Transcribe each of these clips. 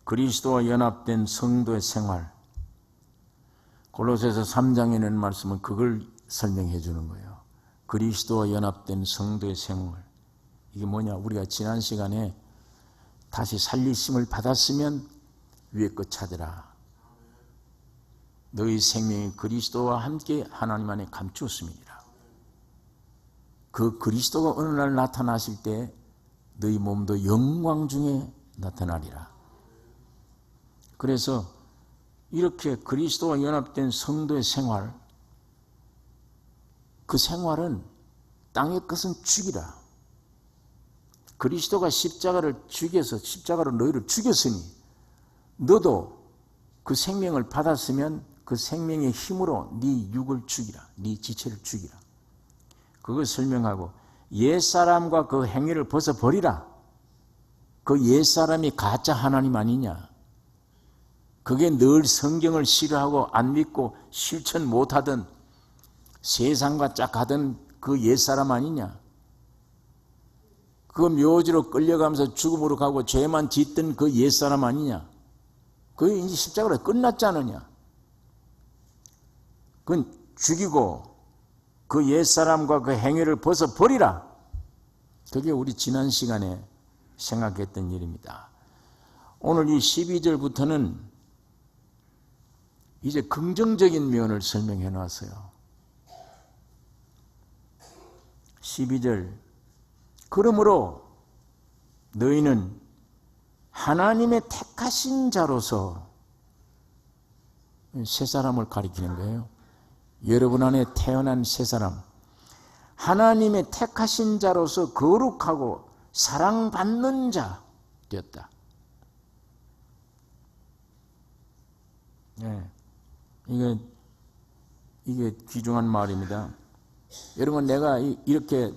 그리스도와 연합된 성도의 생활, 골로새서 3장에 있는 말씀은 그걸 설명해 주는 거예요. 그리스도와 연합된 성도의 생활. 이게 뭐냐? 우리가 지난 시간에 다시 살리심을 받았으면 위의 것 찾으라. 너희 생명이 그리스도와 함께 하나님 안에 감추었음이니라. 그 그리스도가 어느 날 나타나실 때 너희 몸도 영광 중에 나타나리라. 그래서 이렇게 그리스도와 연합된 성도의 생활, 그 생활은 땅의 것은 죽이라. 그리스도가 십자가를 죽여서 십자가로 너희를 죽였으니 너도 그 생명을 받았으면 그 생명의 힘으로 네 육을 죽이라. 네 지체를 죽이라. 그걸 설명하고 옛사람과 그 행위를 벗어버리라. 그 옛사람이 가짜 하나님 아니냐. 그게 늘 성경을 싫어하고 안 믿고 실천 못하던 세상과 짝하던 그 옛사람 아니냐. 그 묘지로 끌려가면서 죽음으로 가고 죄만 짓던 그 옛사람 아니냐. 그게 이제 십자가로 끝났지 않느냐. 그건 죽이고 그 옛사람과 그 행위를 벗어버리라. 그게 우리 지난 시간에 생각했던 일입니다. 오늘 이 12절부터는 이제 긍정적인 면을 설명해 놨어요. 12절, 그러므로 너희는 하나님의 택하신 자로서, 새 사람을 가리키는 거예요. 여러분 안에 태어난 새 사람, 하나님의 택하신 자로서 거룩하고 사랑받는 자 되었다. 네. 이게 귀중한 말입니다. 여러분, 내가 이렇게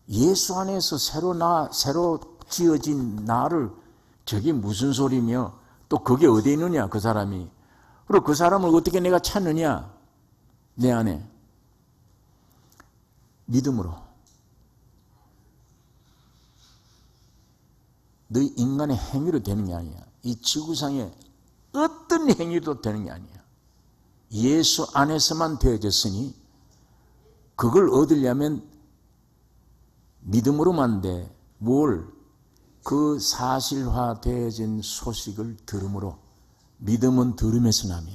예수 안에서 새로 지어진 나를, 저게 무슨 소리며, 또 그게 어디에 있느냐, 그 사람이. 그리고 그 사람을 어떻게 내가 찾느냐, 내 안에. 믿음으로. 너희 인간의 행위로 되는 게 아니야. 이 지구상에 어떤 행위도 되는 게 아니야. 예수 안에서만 되어졌으니 그걸 얻으려면 믿음으로만 돼. 뭘? 그 사실화되어진 소식을 들음으로. 믿음은 들음에서 나며.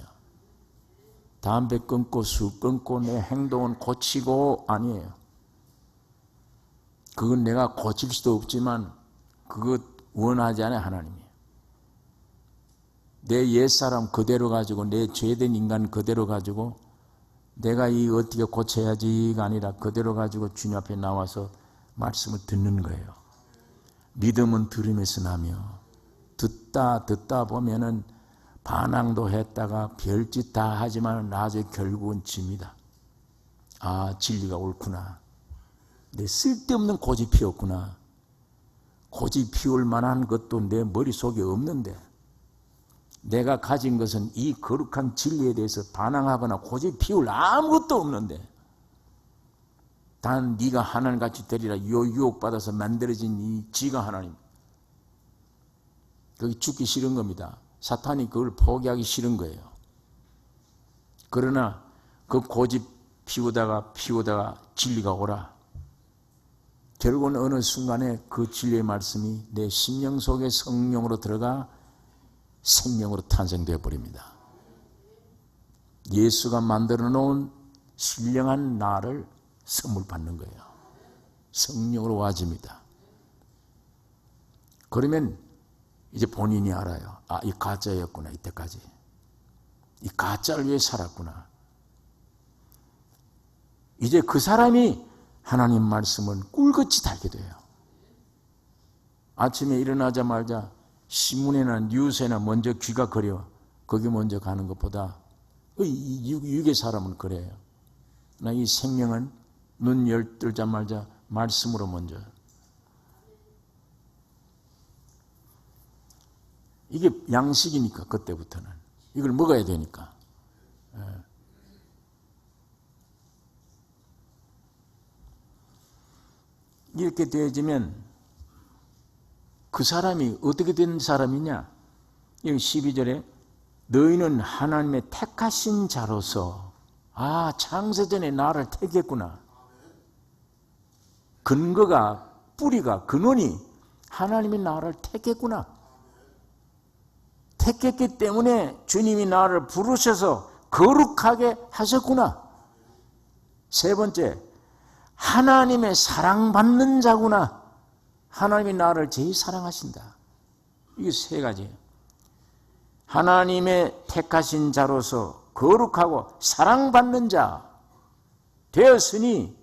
담배 끊고 술 끊고 내 행동은 고치고 아니에요. 그건 내가 고칠 수도 없지만 그것 원하지 않아요, 하나님이. 내 옛사람 그대로 가지고, 내 죄된 인간 그대로 가지고 내가 이 어떻게 고쳐야지가 아니라 그대로 가지고 주님 앞에 나와서 말씀을 듣는 거예요. 믿음은 들음에서 나며. 듣다 보면은 반항도 했다가 별짓 다 하지만 나중에 결국은 집니다. 아, 진리가 옳구나. 내 쓸데없는 고집 피웠구나. 고집 피울 만한 것도 내 머릿속에 없는데, 내가 가진 것은 이 거룩한 진리에 대해서 반항하거나 고집 피울 아무것도 없는데, 단 네가 하나님같이 되리라 유혹받아서 만들어진 이 지가 하나님. 거기 죽기 싫은 겁니다. 사탄이 그걸 포기하기 싫은 거예요. 그러나 그 고집 피우다가 진리가 오라. 결국은 어느 순간에 그 진리의 말씀이 내 심령 속에 성령으로 들어가 생명으로 탄생되어 버립니다. 예수가 만들어 놓은 신령한 나를 선물 받는 거예요. 성령으로 와집니다. 그러면 이제 본인이 알아요. 아, 이 가짜였구나, 이때까지. 이 가짜를 위해 살았구나. 이제 그 사람이 하나님 말씀을 꿀같이 달게 돼요. 아침에 일어나자마자 신문이나 뉴스에나 먼저 귀가 거려. 거기 먼저 가는 것보다 육의 사람은 그래요. 나 이 생명은 눈 열뜨자마자 말씀으로 먼저. 이게 양식이니까, 그때부터는. 이걸 먹어야 되니까. 이렇게 되어지면 그 사람이 어떻게 된 사람이냐? 여기 12절에 너희는 하나님의 택하신 자로서 창세전에 나를 택했구나. 근거가, 뿌리가, 근원이 하나님이 나를 택했구나. 택했기 때문에 주님이 나를 부르셔서 거룩하게 하셨구나. 세 번째, 하나님의 사랑받는 자구나. 하나님이 나를 제일 사랑하신다. 이게 세 가지예요. 하나님의 택하신 자로서 거룩하고 사랑받는 자 되었으니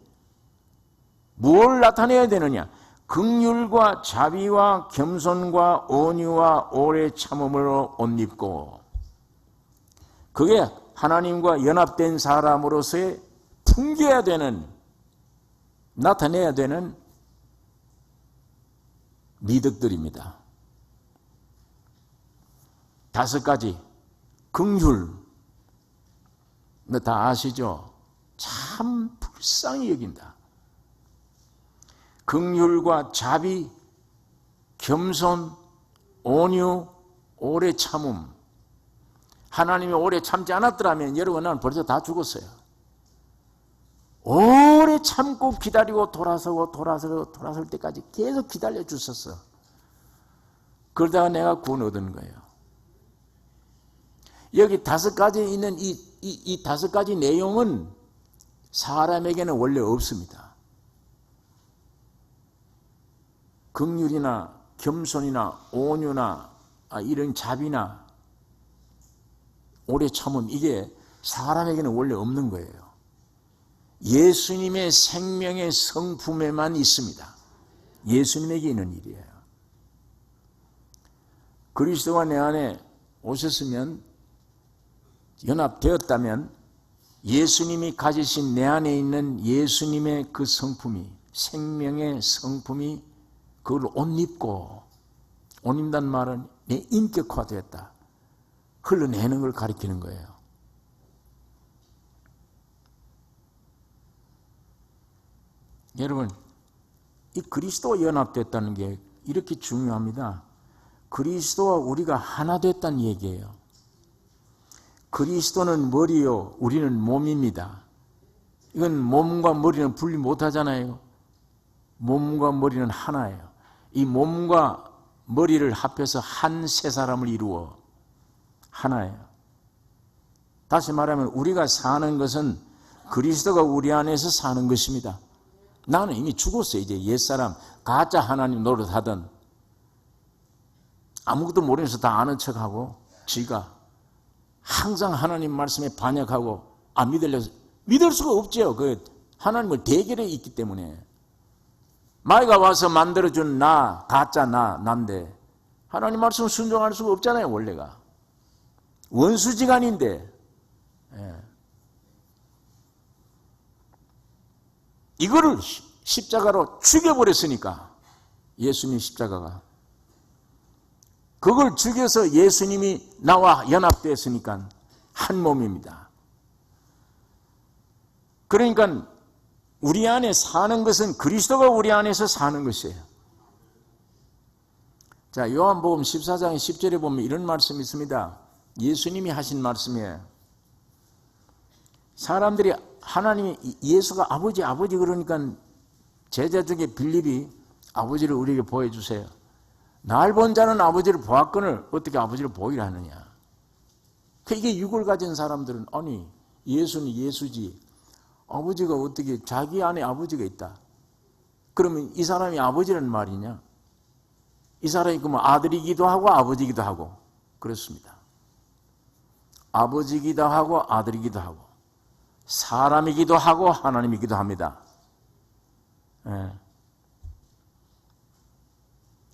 뭘 나타내야 되느냐? 긍휼과 자비와 겸손과 온유와 오래 참음으로 옷 입고, 그게 하나님과 연합된 사람으로서의 풍겨야 되는, 나타내야 되는 미덕들입니다. 5가지. 긍휼, 다 아시죠? 참 불쌍히 여긴다. 긍휼과 자비, 겸손, 온유, 오래 참음. 하나님이 오래 참지 않았더라면 여러분, 나는 벌써 다 죽었어요. 오래 참고 기다리고 돌아설 때까지 계속 기다려 주셨어. 그러다가 내가 구원 얻은 거예요. 여기 5가지 있는 이 5가지 내용은 사람에게는 원래 없습니다. 긍휼이나 겸손이나 온유나 이런 자비나 오래 참음, 이게 사람에게는 원래 없는 거예요. 예수님의 생명의 성품에만 있습니다. 예수님에게 있는 일이에요. 그리스도가 내 안에 오셨으면, 연합되었다면 예수님이 가지신 내 안에 있는 예수님의 그 성품이, 생명의 성품이 그걸 옷 입고, 옷 입는다는 말은 내 인격화되었다, 흘러내는 걸 가리키는 거예요. 여러분, 이 그리스도와 연합됐다는 게 이렇게 중요합니다. 그리스도와 우리가 하나 됐다는 얘기예요. 그리스도는 머리요, 우리는 몸입니다. 이건 몸과 머리는 분리 못하잖아요. 몸과 머리는 하나예요. 이 몸과 머리를 합해서 한 세 사람을 이루어 하나예요. 다시 말하면 우리가 사는 것은 그리스도가 우리 안에서 사는 것입니다. 나는 이미 죽었어요. 이제 옛사람, 가짜 하나님 노릇하던, 아무것도 모르면서 다 아는 척하고, 지가 항상 하나님 말씀에 반역하고, 믿을 수가 없죠. 그 하나님을 대결해 있기 때문에. 마귀가 와서 만들어준 나, 가짜 난데 하나님 말씀 순종할 수가 없잖아요. 원래가 원수지간인데. 이거를 십자가로 죽여버렸으니까, 예수님 십자가가, 그걸 죽여서 예수님이 나와 연합되었으니까 한 몸입니다. 그러니까 우리 안에 사는 것은 그리스도가 우리 안에서 사는 것이에요. 자, 요한복음 14장 10절에 보면 이런 말씀이 있습니다. 예수님이 하신 말씀이에요. 사람들이 하나님이, 예수가 아버지 그러니까 제자 중에 빌립이 아버지를 우리에게 보여주세요. 날 본 자는 아버지를 보았거늘 어떻게 아버지를 보이라 하느냐. 이게 육을 가진 사람들은, 아니 예수는 예수지 아버지가 어떻게 자기 안에 아버지가 있다. 그러면 이 사람이 아버지라는 말이냐? 이 사람이 그러면 아들이기도 하고 아버지이기도 하고 그렇습니다. 아버지이기도 하고 아들이기도 하고 사람이기도 하고 하나님이기도 합니다.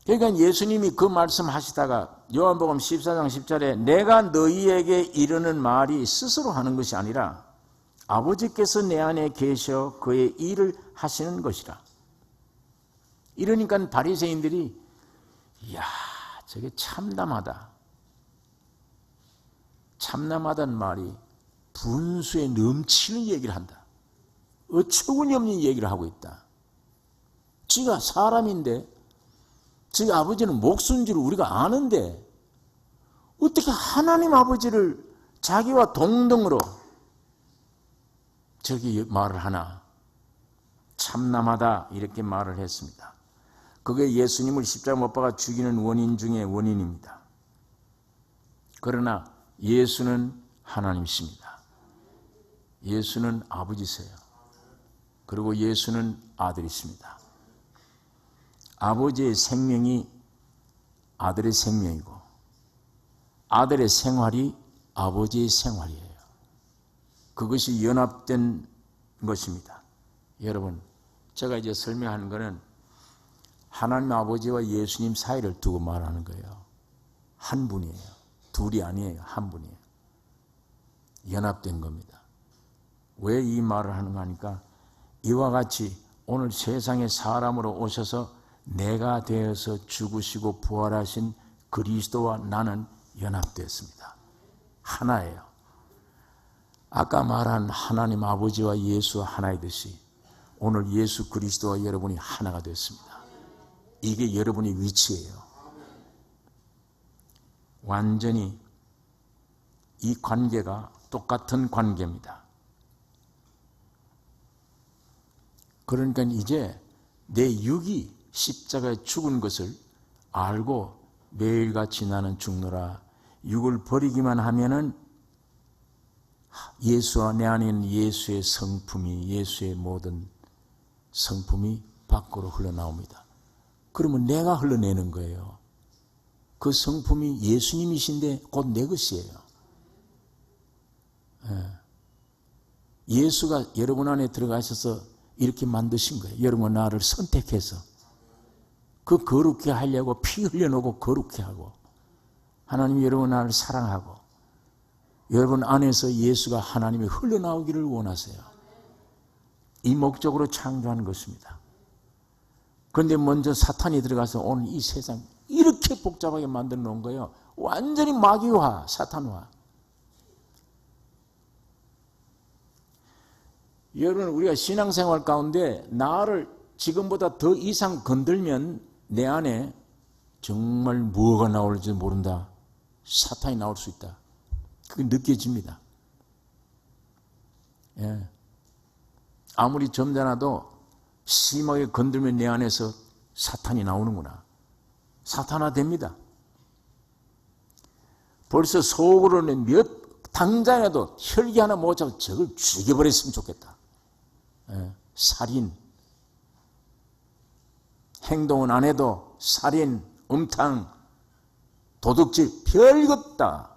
그러니까 예수님이 그 말씀 하시다가 요한복음 14장 10절에 내가 너희에게 이르는 말이 스스로 하는 것이 아니라 아버지께서 내 안에 계셔 그의 일을 하시는 것이라. 이러니까 바리새인들이, 이야, 저게 참담하다. 참담하다는 말이 분수에 넘치는 얘기를 한다. 어처구니 없는 얘기를 하고 있다. 지가 사람인데, 지 아버지는 목수인 줄 우리가 아는데 어떻게 하나님 아버지를 자기와 동등으로 저기 말을 하나? 참남하다 이렇게 말을 했습니다. 그게 예수님을 십자가 못 박아 죽이는 원인 중에 원인입니다. 그러나 예수는 하나님이십니다. 예수는 아버지세요. 그리고 예수는 아들이십니다. 아버지의 생명이 아들의 생명이고 아들의 생활이 아버지의 생활이에요. 그것이 연합된 것입니다. 여러분, 제가 이제 설명하는 것은 하나님 아버지와 예수님 사이를 두고 말하는 거예요. 한 분이에요. 둘이 아니에요. 한 분이에요. 연합된 겁니다. 왜 이 말을 하는가 하니까 이와 같이 오늘 세상에 사람으로 오셔서 내가 되어서 죽으시고 부활하신 그리스도와 나는 연합되었습니다. 하나예요. 아까 말한 하나님 아버지와 예수와 하나이듯이 오늘 예수 그리스도와 여러분이 하나가 됐습니다. 이게 여러분의 위치예요. 완전히 이 관계가 똑같은 관계입니다. 그러니까 이제 내 육이 십자가에 죽은 것을 알고 매일같이 나는 죽노라. 육을 버리기만 하면은 예수와 내 안에 있는 예수의 성품이, 예수의 모든 성품이 밖으로 흘러나옵니다. 그러면 내가 흘러내는 거예요. 그 성품이 예수님이신데 곧 내 것이에요. 예수가 여러분 안에 들어가셔서 이렇게 만드신 거예요. 여러분 나를 선택해서 그 거룩해 하려고 피 흘려놓고 거룩해 하고 하나님이 여러분 나를 사랑하고 여러분 안에서 예수가 하나님이 흘러나오기를 원하세요. 이 목적으로 창조한 것입니다. 그런데 먼저 사탄이 들어가서 오늘 이 세상 이렇게 복잡하게 만들어 놓은 거예요. 완전히 마귀화, 사탄화. 여러분 우리가 신앙생활 가운데 나를 지금보다 더 이상 건들면 내 안에 정말 무엇가 나올지 모른다. 사탄이 나올 수 있다. 그게 느껴집니다. 예. 아무리 점잖아도 심하게 건들면 내 안에서 사탄이 나오는구나. 사탄화 됩니다. 벌써 속으로는 당장에도 혈기 하나 못 잡고 저걸 죽여버렸으면 좋겠다. 예. 살인. 행동은 안 해도 살인, 음탕, 도둑질, 별것 다.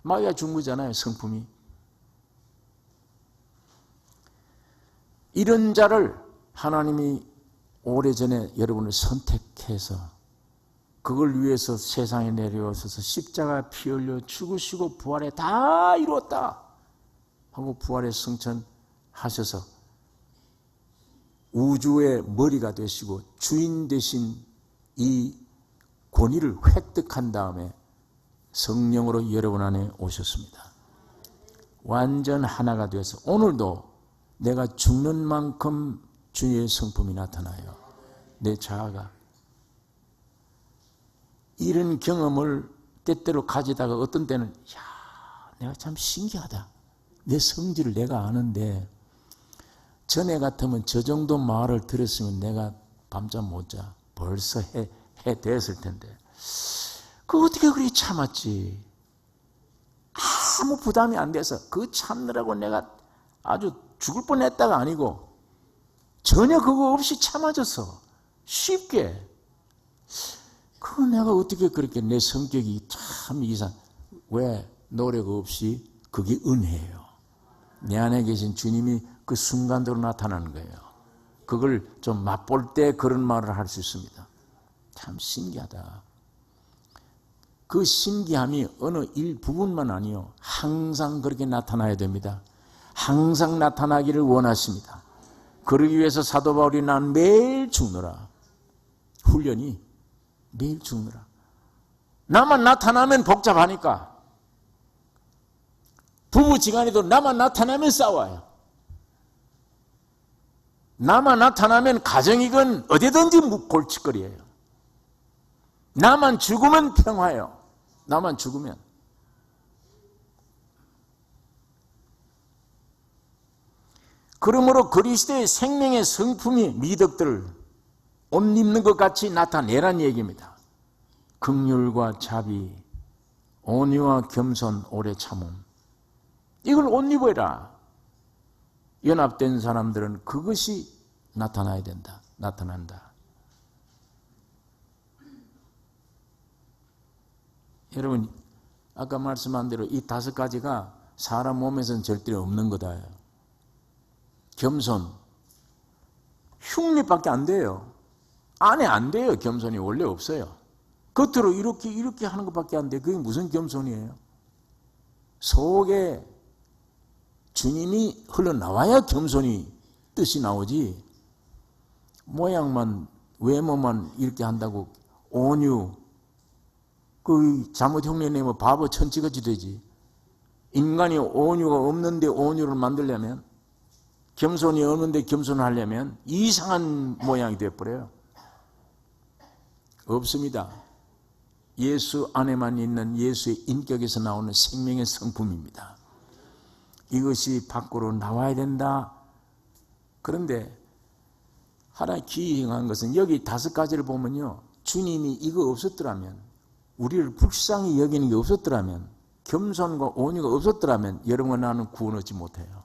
마귀가 준 거잖아요, 성품이. 이런 자를 하나님이 오래전에 여러분을 선택해서 그걸 위해서 세상에 내려오셔서 십자가 피 흘려 죽으시고 부활에 다 이루었다 하고 부활에 승천하셔서 우주의 머리가 되시고 주인 되신 이 권위를 획득한 다음에 성령으로 여러분 안에 오셨습니다. 완전 하나가 되어서 오늘도 내가 죽는 만큼 주의 성품이 나타나요. 내 자아가. 이런 경험을 때때로 가지다가 어떤 때는 야, 내가 참 신기하다. 내 성질을 내가 아는데 전에 같으면 저 정도 말을 들었으면 내가 밤잠 못 자. 벌써 해 됐을 텐데 그 어떻게 그리 참았지? 아무 부담이 안 돼서 그 참느라고 내가 아주 죽을 뻔했다가 아니고 전혀 그거 없이 참아졌어. 쉽게. 그 내가 어떻게 그렇게 내 성격이 참 이상. 왜? 노력 없이 그게 은혜예요. 내 안에 계신 주님이 그 순간대로 나타나는 거예요. 그걸 좀 맛볼 때 그런 말을 할 수 있습니다. 참 신기하다. 그 신기함이 어느 일부분만 아니요. 항상 그렇게 나타나야 됩니다. 항상 나타나기를 원하십니다. 그러기 위해서 사도 바울이 난 매일 죽노라. 훈련이 매일 죽노라. 나만 나타나면 복잡하니까 부부지간에도 나만 나타나면 싸워요. 나만 나타나면 가정이건 어디든지 골칫거리예요. 나만 죽으면 평화예요. 나만 죽으면. 그러므로 그리스도의 생명의 성품이 미덕들을 옷 입는 것 같이 나타내라는 얘기입니다. 긍휼과 자비, 온유와 겸손, 오래 참음. 이걸 옷 입어라. 연합된 사람들은 그것이 나타나야 된다. 나타난다. 여러분, 아까 말씀한 대로 이 5가지가 사람 몸에서는 절대로 없는 거다. 겸손, 흉내밖에 안 돼요. 안에 안 돼요. 겸손이 원래 없어요. 겉으로 이렇게 하는 것밖에 안 돼. 그게 무슨 겸손이에요? 속에 주님이 흘러나와야 겸손이 뜻이 나오지. 모양만, 외모만 이렇게 한다고 온유, 그 잘못 흉내내면 바보 천치같이 되지. 인간이 온유가 없는데 온유를 만들려면, 겸손이 없는데 겸손을 하려면 이상한 모양이 되어버려요. 없습니다. 예수 안에만 있는 예수의 인격에서 나오는 생명의 성품입니다. 이것이 밖으로 나와야 된다. 그런데 하나 기이한 것은 여기 5가지를 보면요, 주님이 이거 없었더라면, 우리를 불쌍히 여기는 게 없었더라면, 겸손과 온유가 없었더라면 여러분과 나는 구원 얻지 못해요.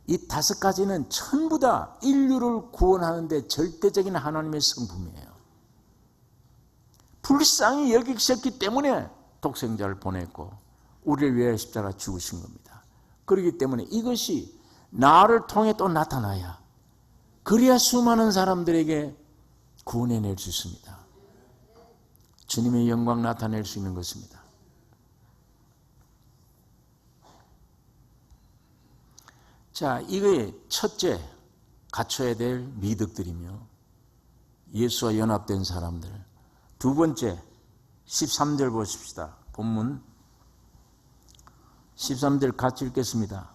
이 5가지는 전부 다 인류를 구원하는데 절대적인 하나님의 성품이에요. 불쌍히 여기셨기 때문에 독생자를 보냈고 우리를 위해 십자가 죽으신 겁니다. 그렇기 때문에 이것이 나를 통해 또 나타나야, 그래야 수많은 사람들에게 구원해낼 수 있습니다. 주님의 영광 나타낼 수 있는 것입니다. 자, 이거의 첫째 갖춰야 될 미덕들이며 예수와 연합된 사람들. 두 번째 13절 보십시다. 본문 13절 같이 읽겠습니다.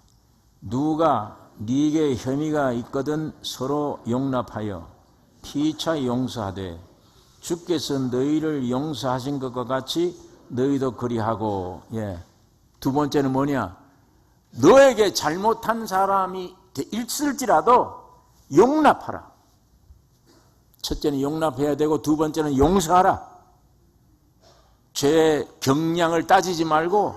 누가 네게 혐의가 있거든 서로 용납하여 피차 용서하되 주께서 너희를 용서하신 것과 같이 너희도 그리하고. 두 번째는 뭐냐? 너에게 잘못한 사람이 있을지라도 용납하라. 첫째는 용납해야 되고 두 번째는 용서하라. 죄의 경량을 따지지 말고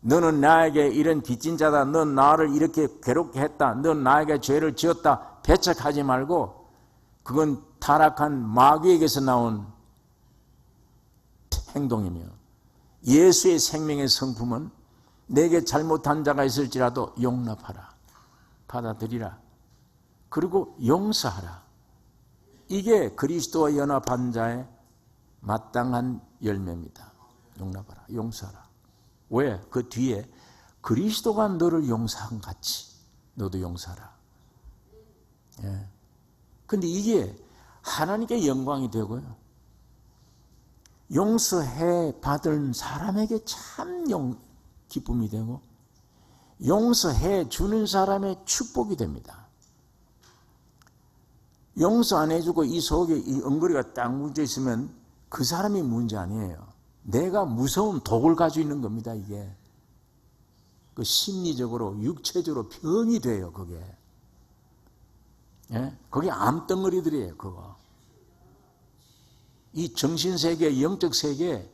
너는 나에게 이런 빚진 자다, 넌 나를 이렇게 괴롭게 했다, 넌 나에게 죄를 지었다 배척하지 말고, 그건 타락한 마귀에게서 나온 행동이며, 예수의 생명의 성품은 내게 잘못한 자가 있을지라도 용납하라, 받아들이라, 그리고 용서하라. 이게 그리스도와 연합한 자의 마땅한 열매입니다. 용납하라, 용서하라. 왜? 그 뒤에 그리스도가 너를 용서한 같이 너도 용서하라. 근데 이게 하나님께 영광이 되고요, 용서해 받은 사람에게 참 기쁨이 되고, 용서해 주는 사람의 축복이 됩니다. 용서 안 해주고 이 속에 이 엉거리가 딱 뭉쳐 있으면 그 사람이 문제 아니에요. 내가 무서운 독을 가지고 있는 겁니다. 이게 그 심리적으로 육체적으로 병이 돼요. 그게 그게 암덩어리들이에요. 그거 이 정신세계, 영적 세계,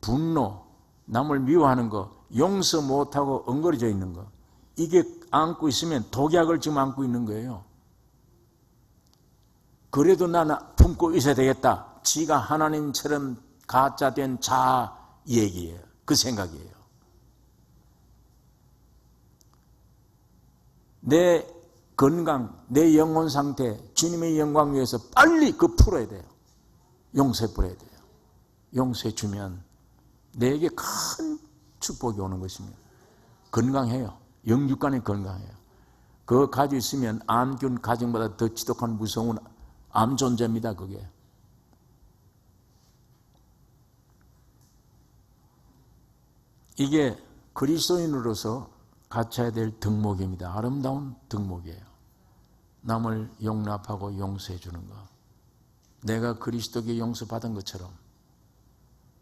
분노, 남을 미워하는 거, 용서 못하고 엉거려져 있는 거, 이게 안고 있으면 독약을 지금 안고 있는 거예요. 그래도 나는 품고 있어야 되겠다. 지가 하나님처럼 가짜된 자아 얘기예요. 그 생각이에요. 내 건강, 내 영혼 상태, 주님의 영광 위해서 빨리 그 풀어야 돼요. 용서해 버려야 돼요. 용서해 주면 내게 큰 축복이 오는 것입니다. 건강해요. 영육간에 건강해요. 그거 가지고 있으면 암균 가정보다 더 지독한 무서운 암 존재입니다. 그게. 이게 그리스도인으로서 갖춰야 될 덕목입니다. 아름다운 덕목이에요. 남을 용납하고 용서해 주는 것. 내가 그리스도께 용서받은 것처럼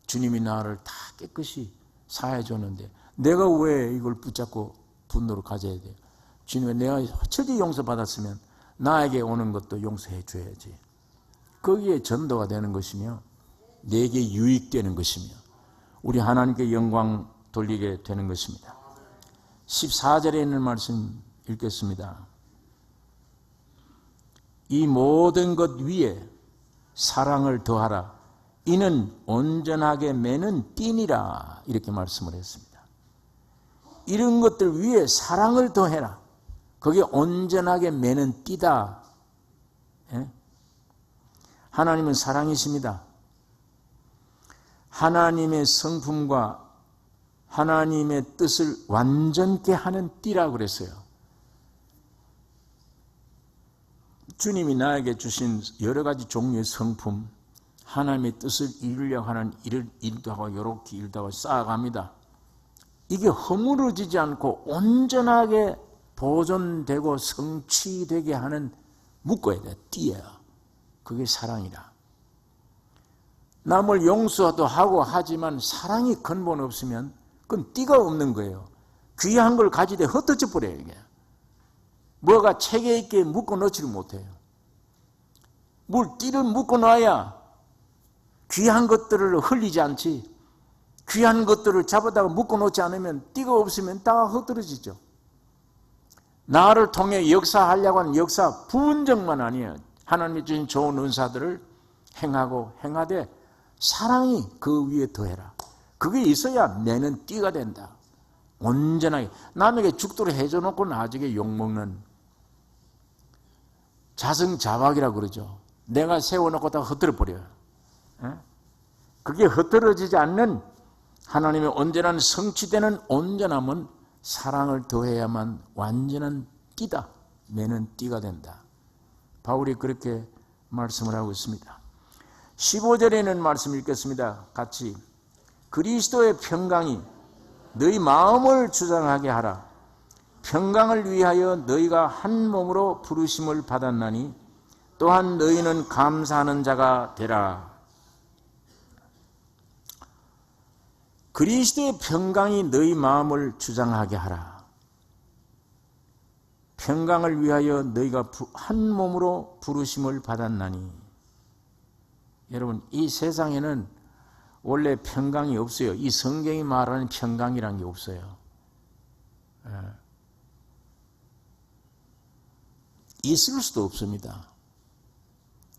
주님이 나를 다 깨끗이 사해 줬는데 내가 왜 이걸 붙잡고 분노를 가져야 돼요? 주님이 내가 저지 용서받았으면 나에게 오는 것도 용서해 줘야지. 거기에 전도가 되는 것이며 내게 유익되는 것이며 우리 하나님께 영광 돌리게 되는 것입니다. 14절에 있는 말씀 읽겠습니다. 이 모든 것 위에 사랑을 더하라. 이는 온전하게 매는 띠니라. 이렇게 말씀을 했습니다. 이런 것들 위에 사랑을 더해라. 그게 온전하게 매는 띠다. 예? 하나님은 사랑이십니다. 하나님의 성품과 하나님의 뜻을 완전케 하는 띠라고 그랬어요. 주님이 나에게 주신 여러 가지 종류의 성품, 하나님의 뜻을 이루려고 하는 일도 하고 이렇게 일도 하고 쌓아갑니다. 이게 허물어지지 않고 온전하게 보존되고 성취되게 하는 묶어야 돼. 띠예요. 그게 사랑이라. 남을 용서도 하고 하지만 사랑이 근본 없으면 그건 띠가 없는 거예요. 귀한 걸 가지되 흩어져 버려요. 이게. 뭐가 체계 있게 묶어 놓지를 못해요. 띠를 묶어 놔야 귀한 것들을 흘리지 않지. 귀한 것들을 잡아다가 묶어 놓지 않으면 띠가 없으면 다 흩어지죠. 나를 통해 역사하려고 하는 역사 분정만 아니에요. 하나님이 주신 좋은 은사들을 행하고 행하되 사랑이 그 위에 더해라. 그게 있어야 내는 띠가 된다. 온전하게. 남에게 죽도록 해줘놓고 나중에 욕먹는 자승자박이라고 그러죠. 내가 세워놓고 다 흩어버려요. 그게 흩어지지 않는 하나님의 온전한 성취되는 온전함은 사랑을 더해야만 완전한 띠다. 내는 띠가 된다. 바울이 그렇게 말씀을 하고 있습니다. 15절에는 말씀 읽겠습니다. 같이. 그리스도의 평강이 너희 마음을 주장하게 하라. 평강을 위하여 너희가 한 몸으로 부르심을 받았나니 또한 너희는 감사하는 자가 되라. 그리스도의 평강이 너희 마음을 주장하게 하라. 평강을 위하여 너희가 한 몸으로 부르심을 받았나니. 여러분, 이 세상에는 원래 평강이 없어요. 이 성경이 말하는 평강이라는 게 없어요. 있을 수도 없습니다.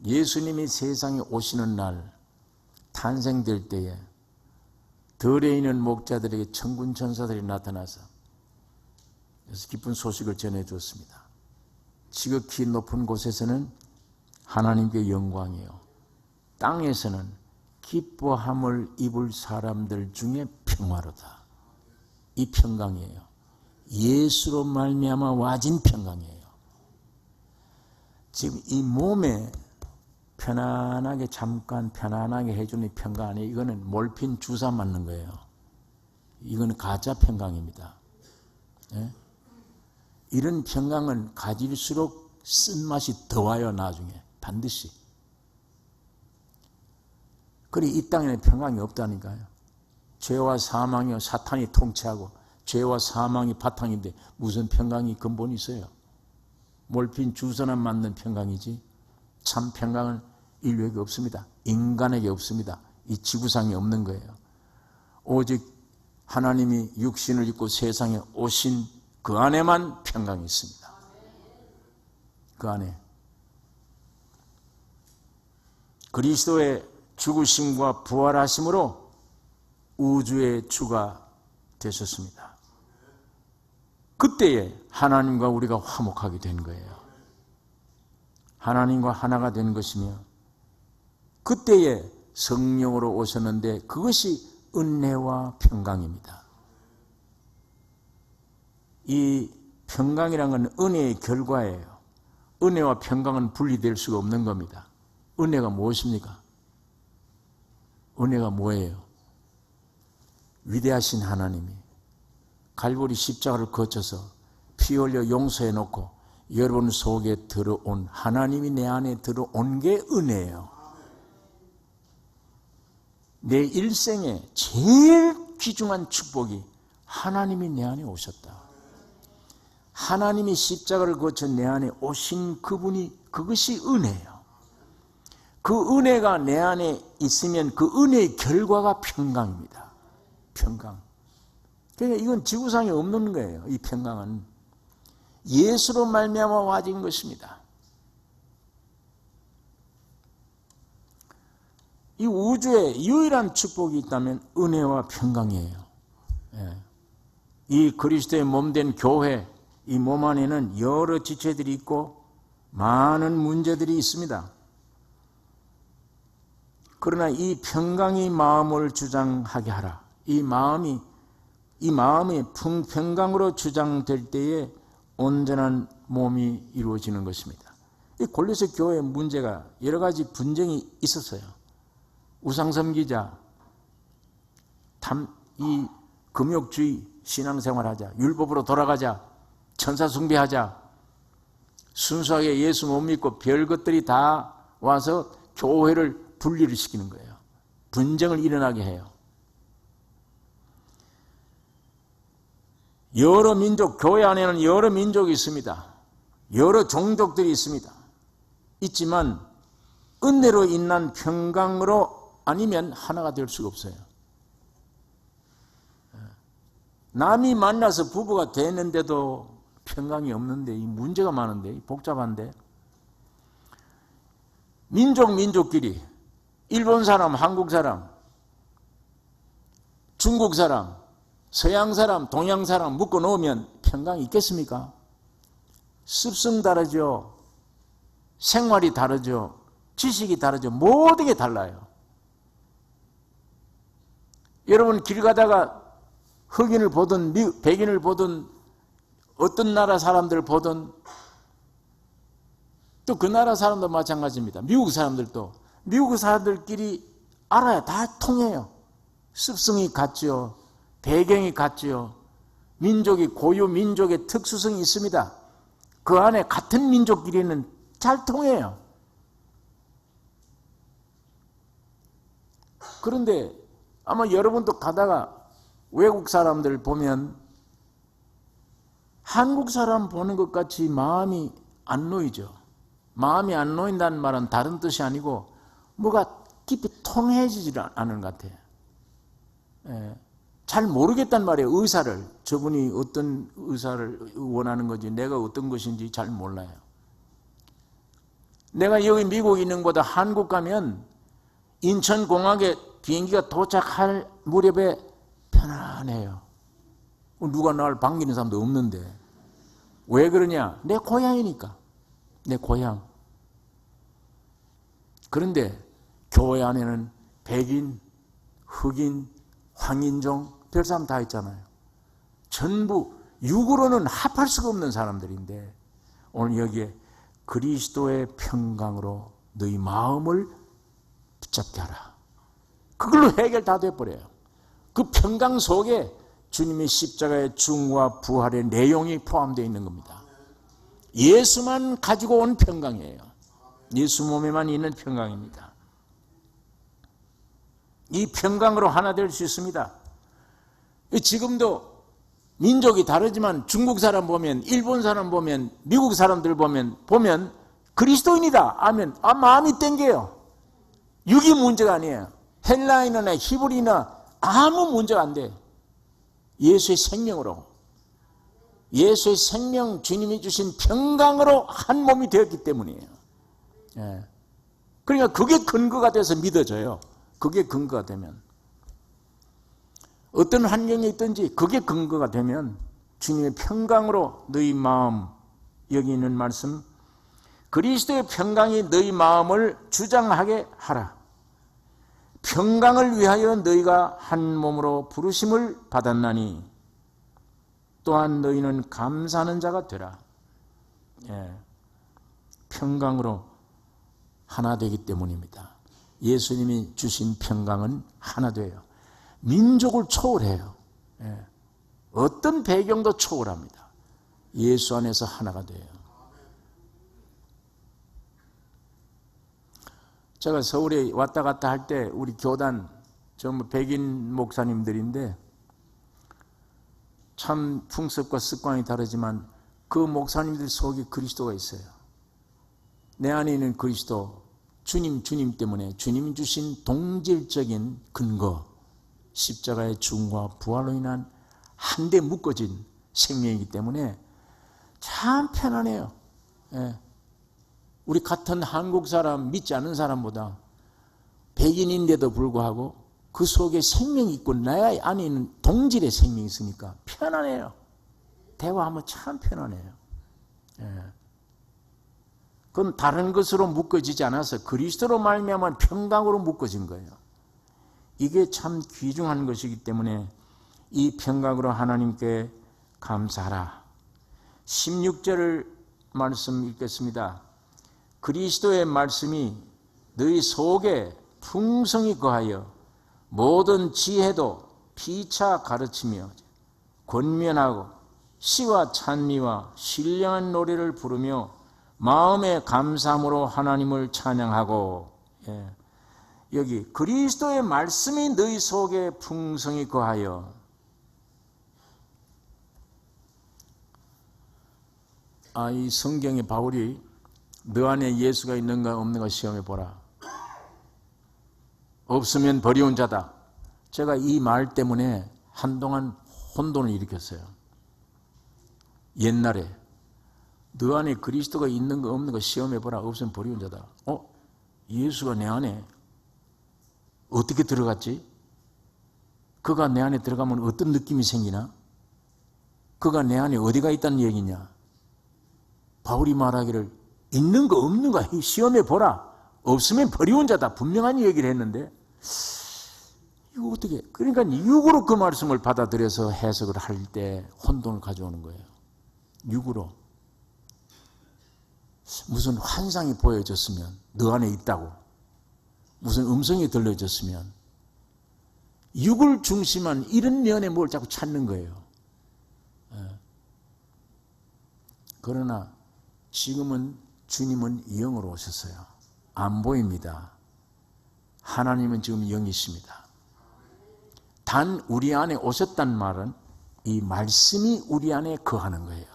예수님이 세상에 오시는 날 탄생될 때에 덜에 있는 목자들에게 천군 천사들이 나타나서 그래서 기쁜 소식을 전해주었습니다. 지극히 높은 곳에서는 하나님께 영광이요, 땅에서는 기뻐함을 입을 사람들 중에 평화로다. 이 평강이에요. 예수로 말미암아 와진 평강이에요. 지금 이 몸에 편안하게 잠깐 편안하게 해주는 평강 아니에요. 이거는 몰핀 주사 맞는 거예요. 이거는 가짜 평강입니다. 예? 이런 평강은 가질수록 쓴맛이 더 와요. 나중에 반드시. 그래 이 땅에는 평강이 없다니까요. 죄와 사망이요 사탄이 통치하고 죄와 사망이 바탕인데 무슨 평강이 근본이 있어요. 몰핀 주사나 맞는 평강이지 참 평강은 인류에게 없습니다. 인간에게 없습니다. 이 지구상에 없는 거예요. 오직 하나님이 육신을 입고 세상에 오신 그 안에만 평강이 있습니다. 그 안에 그리스도의 죽으심과 부활하심으로 우주의 주가 되셨습니다. 그때에 하나님과 우리가 화목하게 된 거예요. 하나님과 하나가 된 것이며 그때에 성령으로 오셨는데 그것이 은혜와 평강입니다. 이 평강이란 건 은혜의 결과예요. 은혜와 평강은 분리될 수가 없는 겁니다. 은혜가 무엇입니까? 은혜가 뭐예요? 위대하신 하나님이 갈보리 십자가를 거쳐서 피 흘려 용서해 놓고 여러분 속에 들어온 하나님이 내 안에 들어온 게 은혜예요. 내 일생에 제일 귀중한 축복이 하나님이 내 안에 오셨다. 하나님이 십자가를 거쳐 내 안에 오신 그분이, 그것이 은혜예요. 그 은혜가 내 안에 있으면 그 은혜의 결과가 평강입니다. 평강. 그러니까 이건 지구상에 없는 거예요. 이 평강은 예수로 말미암아 와진 것입니다. 이 우주에 유일한 축복이 있다면 은혜와 평강이에요. 이 그리스도의 몸된 교회, 이 몸 안에는 여러 지체들이 있고 많은 문제들이 있습니다. 그러나 이 평강이 마음을 주장하게 하라. 이 마음이 평강으로 주장될 때에 온전한 몸이 이루어지는 것입니다. 이 골로새 교회의 문제가 여러 가지 분쟁이 있었어요. 우상섬기자, 이 금욕주의 신앙생활하자, 율법으로 돌아가자, 천사 숭배하자, 순수하게 예수 못 믿고 별 것들이 다 와서 교회를 분리를 시키는 거예요. 분쟁을 일어나게 해요. 여러 민족, 교회 안에는 여러 민족이 있습니다. 여러 종족들이 있습니다. 있지만 은혜로 인한 평강으로 아니면 하나가 될 수가 없어요. 남이 만나서 부부가 되는데도 평강이 없는데, 이 문제가 많은데, 복잡한데, 민족끼리 일본 사람, 한국 사람, 중국 사람, 서양 사람, 동양 사람 묶어 놓으면 평강이 있겠습니까? 습성 다르죠. 생활이 다르죠. 지식이 다르죠. 모든 게 달라요. 여러분 길 가다가 흑인을 보든 백인을 보든 어떤 나라 사람들을 보든 또 그 나라 사람도 마찬가지입니다. 미국 사람들도 미국 사람들끼리 알아야 다 통해요. 습성이 같죠. 배경이 같죠. 민족이 고유 민족의 특수성이 있습니다. 그 안에 같은 민족끼리는 잘 통해요. 그런데 아마 여러분도 가다가 외국 사람들 보면 한국 사람 보는 것 같이 마음이 안 놓이죠. 마음이 안 놓인다는 말은 다른 뜻이 아니고 뭐가 깊이 통해지지 않은 것 같아요. 잘 모르겠단 말이에요. 의사를. 저분이 어떤 의사를 원하는 건지 내가 어떤 것인지 잘 몰라요. 내가 여기 미국에 있는 것보다 한국 가면 인천공항에 비행기가 도착할 무렵에 편안해요. 누가 나를 반기는 사람도 없는데. 왜 그러냐? 내 고향이니까. 내 고향. 그런데 교회 안에는 백인, 흑인, 황인종, 별 사람 다 있잖아요. 전부 육으로는 합할 수가 없는 사람들인데 오늘 여기에 그리스도의 평강으로 너희 마음을 붙잡게 하라. 그걸로 해결 다 돼버려요. 그 평강 속에 주님의 십자가의 중과 부활의 내용이 포함되어 있는 겁니다. 예수만 가지고 온 평강이에요. 예수 몸에만 있는 평강입니다. 이 평강으로 하나 될 수 있습니다. 지금도 민족이 다르지만 중국 사람 보면, 일본 사람 보면, 미국 사람들 보면 그리스도인이다 하면 마음이 땡겨요. 육이 문제가 아니에요. 헬라인이나 히브리나 아무 문제가 안 돼. 예수의 생명으로, 예수의 생명, 주님이 주신 평강으로 한 몸이 되었기 때문이에요. 그러니까 그게 근거가 돼서 믿어져요. 그게 근거가 되면, 어떤 환경에 있든지 그게 근거가 되면 주님의 평강으로 너희 마음, 여기 있는 말씀, 그리스도의 평강이 너희 마음을 주장하게 하라. 평강을 위하여 너희가 한 몸으로 부르심을 받았나니 또한 너희는 감사하는 자가 되라. 평강으로 하나 되기 때문입니다. 예수님이 주신 평강은 하나 돼요. 민족을 초월해요. 어떤 배경도 초월합니다. 예수 안에서 하나가 돼요. 제가 서울에 왔다 갔다 할 때 우리 교단 전부 백인 목사님들인데 참 풍습과 습관이 다르지만 그 목사님들 속에 그리스도가 있어요. 내 안에 있는 그리스도, 주님 때문에 주님이 주신 동질적인 근거, 십자가의 죽음과 부활로 인한 한데 묶어진 생명이기 때문에 참 편안해요. 예. 우리 같은 한국 사람, 믿지 않는 사람보다 백인인데도 불구하고 그 속에 생명이 있고 내 안에 있는 동질의 생명이 있으니까 편안해요. 대화하면 참 편안해요. 예. 그건 다른 것으로 묶어지지 않아서 그리스도로 말미암아 평강으로 묶어진 거예요. 이게 참 귀중한 것이기 때문에 이 평강으로 하나님께 감사하라. 16절 말씀 읽겠습니다. 그리스도의 말씀이 너희 속에 풍성히 거하여 모든 지혜도 피차 가르치며 권면하고 시와 찬미와 신령한 노래를 부르며 마음의 감사함으로 하나님을 찬양하고. 예. 여기 그리스도의 말씀이 너희 속에 풍성히 거하여. 이 성경에 바울이 너 안에 예수가 있는가 없는가 시험해 보라. 없으면 버리운 자다. 제가 이 말 때문에 한동안 혼돈을 일으켰어요. 옛날에 너 안에 그리스도가 있는가 없는가 시험해 보라. 없으면 버리운 자다. 예수가 내 안에 어떻게 들어갔지? 그가 내 안에 들어가면 어떤 느낌이 생기나? 그가 내 안에 어디가 있다는 얘기냐? 바울이 말하기를 있는가 없는가 시험해 보라. 없으면 버리운 자다. 분명한 얘기를 했는데 이거 어떻게? 그러니까 육으로 그 말씀을 받아들여서 해석을 할 때 혼돈을 가져오는 거예요. 육으로. 무슨 환상이 보여졌으면 너 안에 있다고, 무슨 음성이 들려졌으면 육을 중심한 이런 면에 뭘 자꾸 찾는 거예요. 그러나 지금은 주님은 영으로 오셨어요. 안 보입니다. 하나님은 지금 영이십니다. 단 우리 안에 오셨단 말은 이 말씀이 우리 안에 거하는 거예요.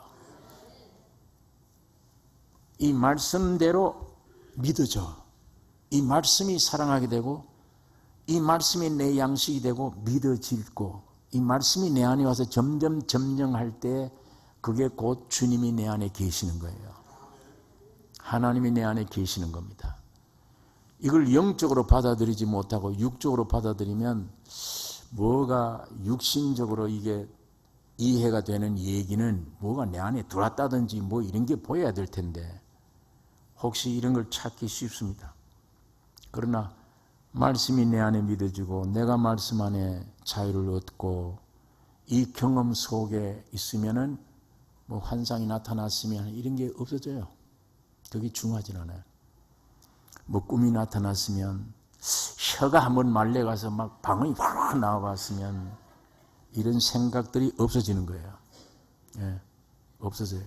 이 말씀대로 믿어져. 이 말씀이 사랑하게 되고, 이 말씀이 내 양식이 되고 믿어질고, 이 말씀이 내 안에 와서 점점 점령할 때 그게 곧 주님이 내 안에 계시는 거예요. 하나님이 내 안에 계시는 겁니다. 이걸 영적으로 받아들이지 못하고 육적으로 받아들이면 뭐가 육신적으로 이게 이해가 되는 얘기는 뭐가 내 안에 들어왔다든지 뭐 이런 게 보여야 될 텐데 혹시 이런 걸 찾기 쉽습니다. 그러나 말씀이 내 안에 믿어지고 내가 말씀 안에 자유를 얻고 이 경험 속에 있으면은 뭐 환상이 나타났으면 이런 게 없어져요. 그게 중요하진 않아요. 뭐 꿈이 나타났으면 혀가 한번 말려가서 막 방언이 확 나와봤으면 이런 생각들이 없어지는 거예요. 예, 없어져요.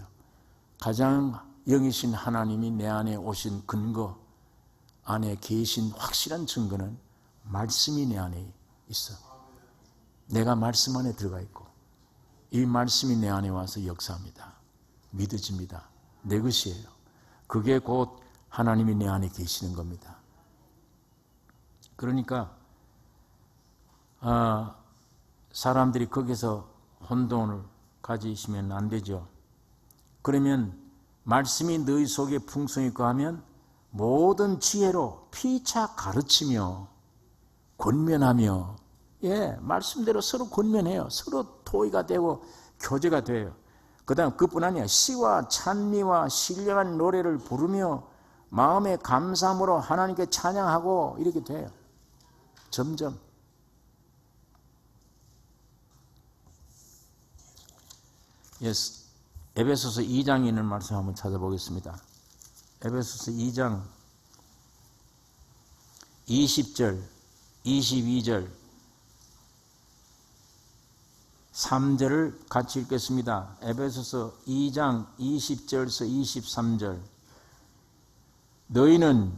가장 영이신 하나님이 내 안에 오신 근거, 안에 계신 확실한 증거는 말씀이 내 안에 있어. 내가 말씀 안에 들어가 있고 이 말씀이 내 안에 와서 역사합니다. 믿어집니다. 내 것이에요. 그게 곧 하나님이 내 안에 계시는 겁니다. 그러니까 사람들이 거기서 혼돈을 가지시면 안 되죠. 그러면 말씀이 너희 속에 풍성히 거하면 모든 지혜로 피차 가르치며 권면하며, 예, 말씀대로 서로 권면해요. 서로 토의가 되고 교제가 돼요. 그 다음 그뿐 아니야. 시와 찬미와 신령한 노래를 부르며 마음의 감사함으로 하나님께 찬양하고 이렇게 돼요. 점점. 예스. 에베소서 2장에 있는 말씀 한번 찾아보겠습니다. 에베소서 2장 20절, 22절, 3절을 같이 읽겠습니다. 에베소서 2장 20절에서 23절. 너희는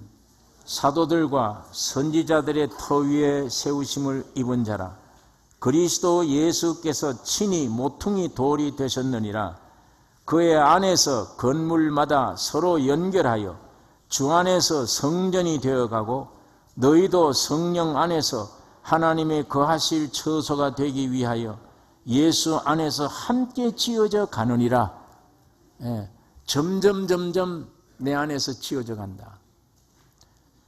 사도들과 선지자들의 터 위에 세우심을 입은 자라. 그리스도 예수께서 친히 모퉁이 돌이 되셨느니라. 그의 안에서 건물마다 서로 연결하여 주 안에서 성전이 되어가고 너희도 성령 안에서 하나님의 거하실 처소가 되기 위하여 예수 안에서 함께 지어져 가느니라. 점점 내 안에서 지어져 간다.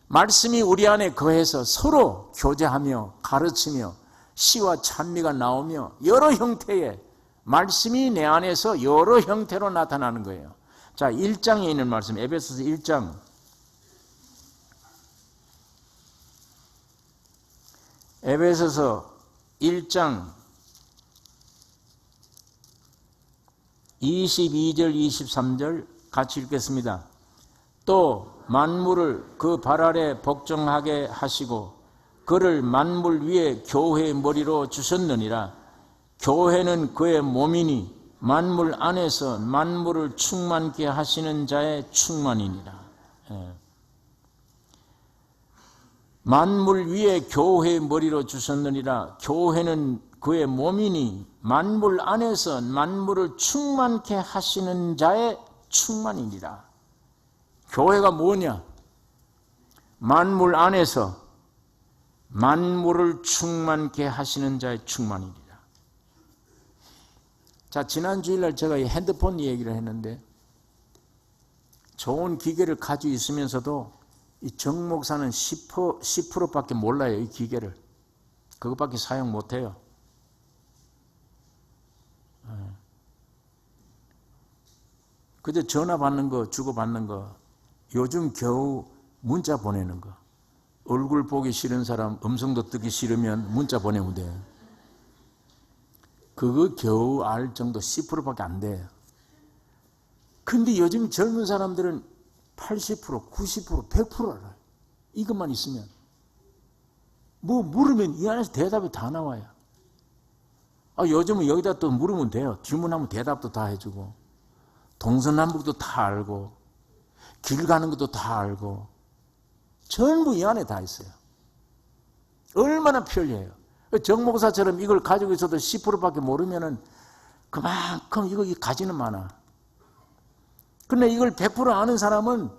말씀이 우리 안에 거해서 서로 교제하며 가르치며 시와 찬미가 나오며 여러 형태의 말씀이 내 안에서 여러 형태로 나타나는 거예요. 자, 1장에 있는 말씀, 에베소서 1장. 에베소서 1장 22절 23절 같이 읽겠습니다. 또 만물을 그 발 아래 복종하게 하시고 그를 만물 위에 교회의 머리로 주셨느니라. 교회는 그의 몸이니 만물 안에서 만물을 충만케 하시는 자의 충만이니라. 만물 위에 교회의 머리로 주셨느니라. 교회는 그의 몸이니 만물 안에서 만물을 충만케 하시는 자의 충만이니라. 교회가 뭐냐? 만물 안에서 만물을 충만케 하시는 자의 충만이니라. 자, 지난 주일날 제가 이 핸드폰 얘기를 했는데 좋은 기계를 가지고 있으면서도 이 정 목사는 10%밖에 몰라요. 이 기계를. 그것밖에 사용 못해요. 그저 전화 받는 거, 주고 받는 거, 요즘 겨우 문자 보내는 거. 얼굴 보기 싫은 사람, 음성도 듣기 싫으면 문자 보내면 돼요. 그거 겨우 알 정도 10%밖에 안 돼요. 근데 요즘 젊은 사람들은 80%, 90%, 100% 알아요. 이것만 있으면. 뭐 물으면 이 안에서 대답이 다 나와요. 요즘은 여기다 또 물으면 돼요. 질문하면 대답도 다 해주고, 동서남북도 다 알고, 길 가는 것도 다 알고, 전부 이 안에 다 있어요. 얼마나 편리해요. 정 목사처럼 이걸 가지고 있어도 10%밖에 모르면은 그만큼 이거 가지는 많아. 근데 이걸 100% 아는 사람은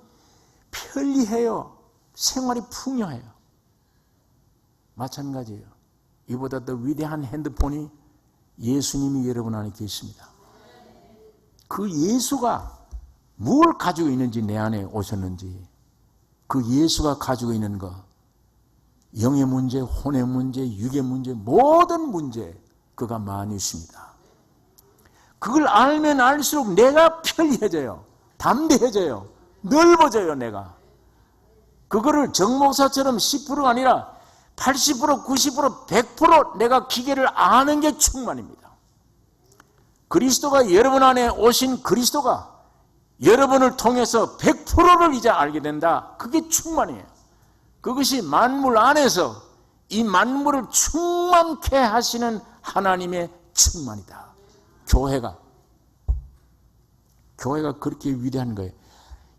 편리해요. 생활이 풍요해요. 마찬가지예요. 이보다 더 위대한 핸드폰이 예수님이 여러분 안에 계십니다. 그 예수가 뭘 가지고 있는지, 내 안에 오셨는지, 그 예수가 가지고 있는 것, 영의 문제, 혼의 문제, 육의 문제, 모든 문제 그가 만유십니다. 그걸 알면 알수록 내가 편리해져요. 담대해져요. 넓어져요. 내가 그거를 정목사처럼 10%가 아니라 80%, 90%, 100% 내가 기계를 아는 게 충만입니다. 그리스도가 여러분 안에 오신 그리스도가 여러분을 통해서 100%를 이제 알게 된다. 그게 충만이에요. 그것이 만물 안에서 이 만물을 충만케 하시는 하나님의 충만이다. 교회가 그렇게 위대한 거예요.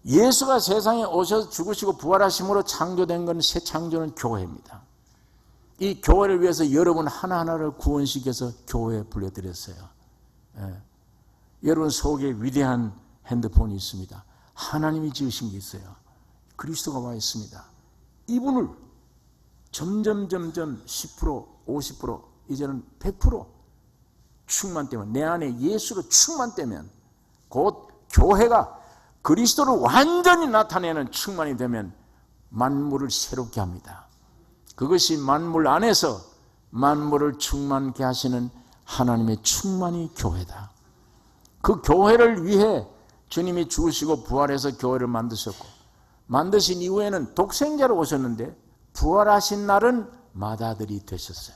예수가 세상에 오셔서 죽으시고 부활하심으로 창조된 건 새 창조는 교회입니다. 이 교회를 위해서 여러분 하나하나를 구원시켜서 교회에 불려드렸어요. 여러분 속에 위대한 핸드폰이 있습니다. 하나님이 지으신 게 있어요. 그리스도가 와 있습니다. 이분을 점점 10%, 50%, 이제는 100% 충만되면, 내 안에 예수로 충만되면, 곧 교회가 그리스도를 완전히 나타내는 충만이 되면 만물을 새롭게 합니다. 그것이 만물 안에서 만물을 충만케 하시는 하나님의 충만이 교회다. 그 교회를 위해 주님이 죽으시고 부활해서 교회를 만드셨고, 만드신 이후에는 독생자로 오셨는데 부활하신 날은 맏아들이 되셨어요.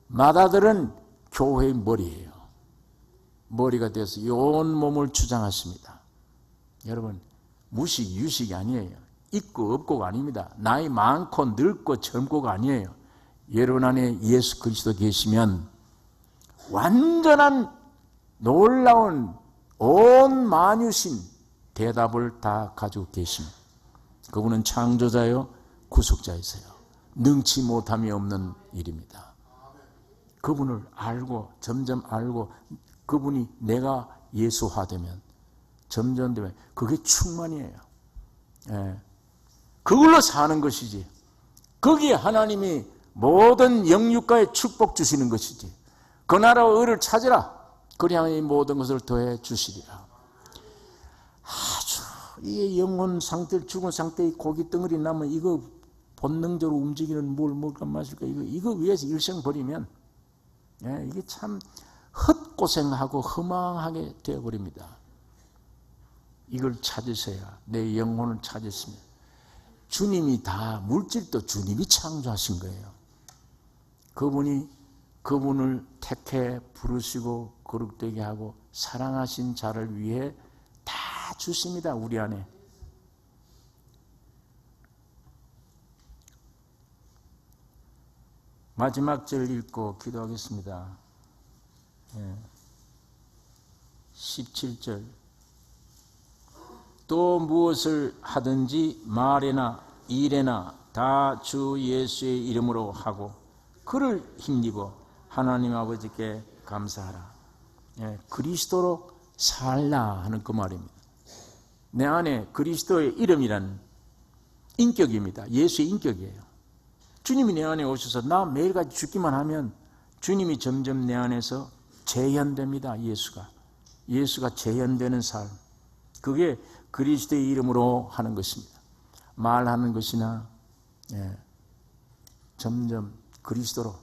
맏아들은 교회의 머리예요. 머리가 되어서 온 몸을 주장하십니다. 여러분, 무식, 유식이 아니에요. 있고 없고가 아닙니다. 나이 많고 늙고 젊고가 아니에요. 여러분 안에 예수 그리스도 계시면 완전한 놀라운 온 만유신 대답을 다 가지고 계십니다. 그분은 창조자요 구속자이세요. 능치 못함이 없는 일입니다. 그분을 알고 점점 알고, 그분이 내가 예수화되면, 점점 되면 그게 충만이에요. 예. 그걸로 사는 것이지. 거기에 하나님이 모든 영육과의 축복 주시는 것이지. 그 나라와 의를 찾으라. 그리하면 이 모든 것을 더해 주시리라. 아주 이 영혼 상태, 죽은 상태의 고기 덩어리 나면 이거 본능적으로 움직이는 뭘 먹을까 마실까 이거 위해서 일생 버리면, 예, 이게 참 헛고생하고 허망하게 되어버립니다. 이걸 찾으셔야 내 영혼을 찾으시면, 주님이 다, 물질도 주님이 창조하신 거예요. 그분을 택해 부르시고 거룩되게 하고 사랑하신 자를 위해 다 주십니다. 우리 안에. 마지막 절 읽고 기도하겠습니다. 17절. 또 무엇을 하든지 말에나 일에나 다 주 예수의 이름으로 하고 그를 힘입어 하나님 아버지께 감사하라. 그리스도로 살라 하는 그 말입니다. 내 안에 그리스도의 이름이란 인격입니다. 예수의 인격이에요. 주님이 내 안에 오셔서 나 매일같이 죽기만 하면 주님이 점점 내 안에서 재현됩니다. 예수가 재현되는 삶, 그게 그리스도의 이름으로 하는 것입니다. 말하는 것이나 점점 그리스도로,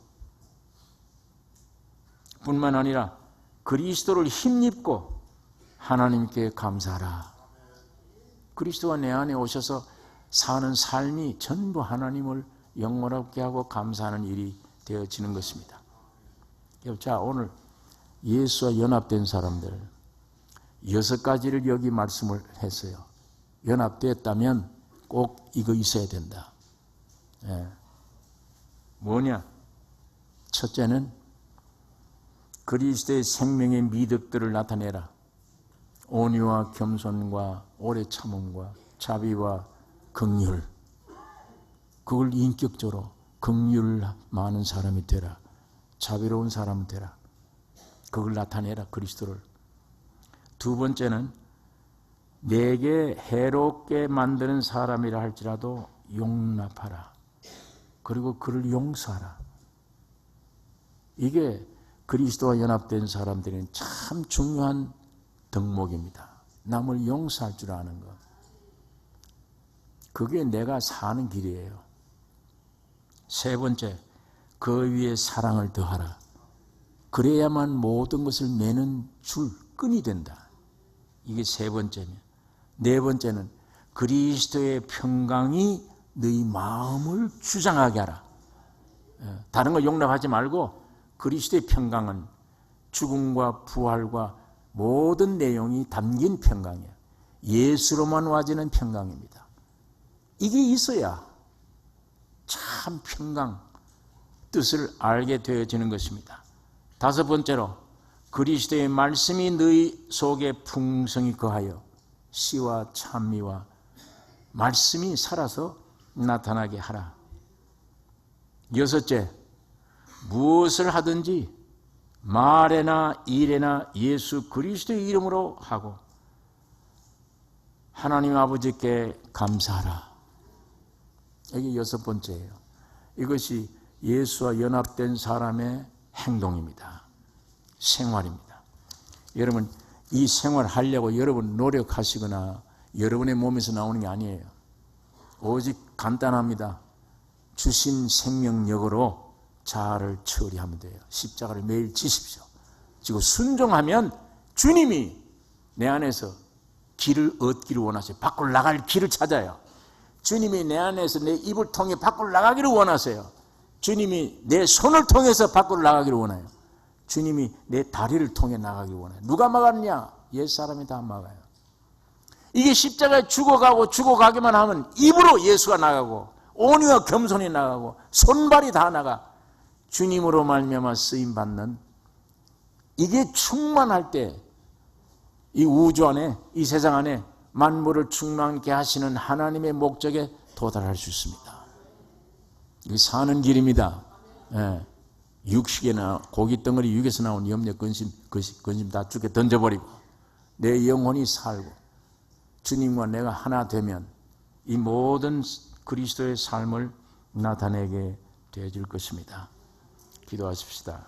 뿐만 아니라 그리스도를 힘입고 하나님께 감사하라. 그리스도가 내 안에 오셔서 사는 삶이 전부 하나님을 영원하게 하고 감사하는 일이 되어지는 것입니다. 자, 오늘 예수와 연합된 사람들 6가지를 여기 말씀을 했어요. 연합됐다면 꼭 이거 있어야 된다. 뭐냐? 첫째는 그리스도의 생명의 미덕들을 나타내라. 온유와 겸손과 오래 참음과 자비와 긍휼. 그걸 인격적으로 긍휼 많은 사람이 되라. 자비로운 사람이 되라. 그걸 나타내라, 그리스도를. 두 번째는 내게 해롭게 만드는 사람이라 할지라도 용납하라. 그리고 그를 용서하라. 이게 그리스도와 연합된 사람들은 참 중요한 덕목입니다. 남을 용서할 줄 아는 것. 그게 내가 사는 길이에요. 세 번째, 그 위에 사랑을 더하라. 그래야만 모든 것을 매는 끈이 된다. 이게 세 번째면, 네 번째는 그리스도의 평강이 너희 마음을 주장하게 하라. 다른 거 용납하지 말고 그리스도의 평강은 죽음과 부활과 모든 내용이 담긴 평강이에요. 예수로만 와지는 평강입니다. 이게 있어야 참 평강 뜻을 알게 되어지는 것입니다. 다섯 번째로 그리스도의 말씀이 너희 속에 풍성히 거하여 씨와 찬미와 말씀이 살아서 나타나게 하라. 여섯째, 무엇을 하든지 말에나 일에나 예수 그리스도의 이름으로 하고 하나님 아버지께 감사하라. 이게 여섯 번째예요. 이것이 예수와 연합된 사람의 행동입니다. 생활입니다. 여러분, 이 생활하려고 여러분 노력하시거나 여러분의 몸에서 나오는 게 아니에요. 오직 간단합니다. 주신 생명력으로 자아를 처리하면 돼요. 십자가를 매일 지십시오. 지금 순종하면 주님이 내 안에서 길을 얻기를 원하세요. 밖으로 나갈 길을 찾아요. 주님이 내 안에서 내 입을 통해 밖으로 나가기를 원하세요. 주님이 내 손을 통해서 밖으로 나가기를 원해요. 주님이 내 다리를 통해 나가기를 원해요. 누가 막았냐? 옛사람이 다 막아요. 이게 십자가에 죽어가기만 하면 입으로 예수가 나가고 온유와 겸손이 나가고 손발이 다 나가 주님으로 말미암아 쓰임받는, 이게 충만할 때 이 우주 안에, 이 세상 안에 만물을 충만케 하시는 하나님의 목적에 도달할 수 있습니다. 이게 사는 길입니다. 육식에나 고기 덩어리 육에서 나온 염려 근심 다 죽게 던져버리고 내 영혼이 살고 주님과 내가 하나 되면 이 모든 그리스도의 삶을 나타내게 되어질 것입니다. 기도하십시다.